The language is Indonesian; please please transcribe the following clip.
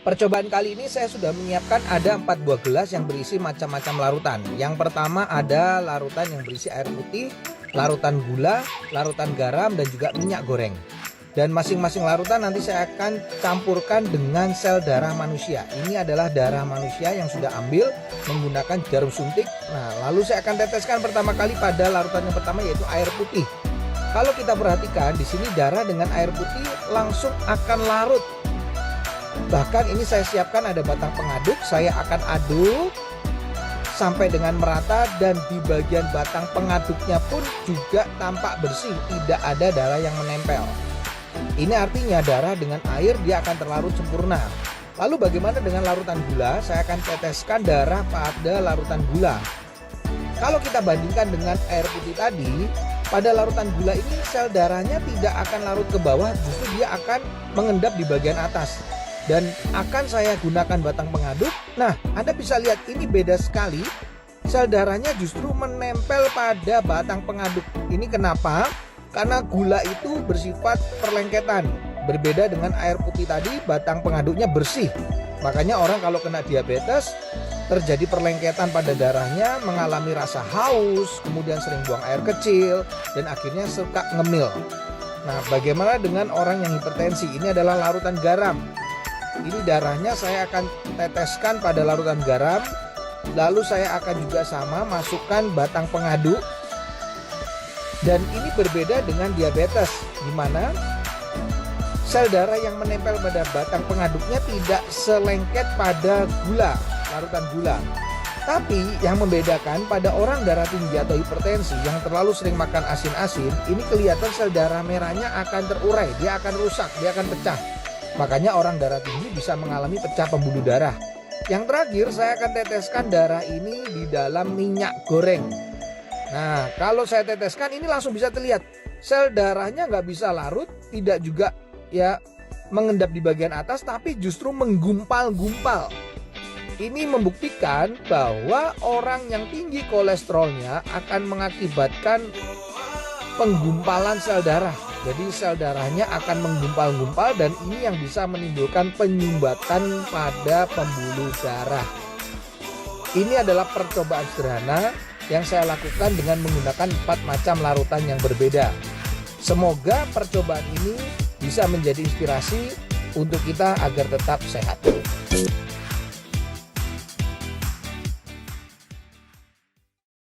Percobaan kali ini saya sudah menyiapkan ada 4 buah gelas yang berisi macam-macam larutan. Yang pertama ada larutan yang berisi air putih, larutan gula, larutan garam, dan juga minyak goreng. Dan masing-masing larutan nanti saya akan campurkan dengan sel darah manusia. Ini adalah darah manusia yang sudah ambil menggunakan jarum suntik. Nah, lalu saya akan teteskan pertama kali pada larutan yang pertama, yaitu air putih. Kalau kita perhatikan di sini darah dengan air putih langsung akan larut. Bahkan ini saya siapkan ada batang pengaduk, saya akan aduk sampai dengan merata, dan di bagian batang pengaduknya pun juga tampak bersih, tidak ada darah yang menempel. Ini artinya darah dengan air dia akan terlarut sempurna. Lalu bagaimana dengan larutan gula? Saya akan teteskan darah pada larutan gula. Kalau kita bandingkan dengan air putih tadi, pada larutan gula ini sel darahnya tidak akan larut ke bawah, justru dia akan mengendap di bagian atas. Dan akan saya gunakan batang pengaduk. Nah, Anda bisa lihat ini beda sekali. Sel darahnya justru menempel pada batang pengaduk. Ini kenapa? Karena gula itu bersifat perlengketan. Berbeda dengan air putih tadi, batang pengaduknya bersih. Makanya orang kalau kena diabetes, terjadi perlengketan pada darahnya, mengalami rasa haus, kemudian sering buang air kecil, dan akhirnya suka ngemil. Nah, bagaimana dengan orang yang hipertensi? Ini adalah larutan garam. Ini darahnya saya akan teteskan pada larutan garam. Lalu saya akan juga sama masukkan batang pengaduk. Dan ini berbeda dengan diabetes, di mana sel darah yang menempel pada batang pengaduknya tidak selengket pada gula, larutan gula. Tapi yang membedakan pada orang darah tinggi atau hipertensi yang terlalu sering makan asin-asin, ini kelihatan sel darah merahnya akan terurai, dia akan rusak, dia akan pecah. Makanya orang darah tinggi bisa mengalami pecah pembuluh darah. Yang terakhir saya akan teteskan darah ini di dalam minyak goreng. Nah, kalau saya teteskan ini langsung bisa terlihat sel darahnya nggak bisa larut, tidak juga ya mengendap di bagian atas, tapi justru menggumpal-gumpal. Ini membuktikan bahwa orang yang tinggi kolesterolnya akan mengakibatkan penggumpalan sel darah. Jadi sel darahnya akan menggumpal-gumpal, dan ini yang bisa menimbulkan penyumbatan pada pembuluh darah. Ini adalah percobaan sederhana yang saya lakukan dengan menggunakan 4 macam larutan yang berbeda. Semoga percobaan ini bisa menjadi inspirasi untuk kita agar tetap sehat.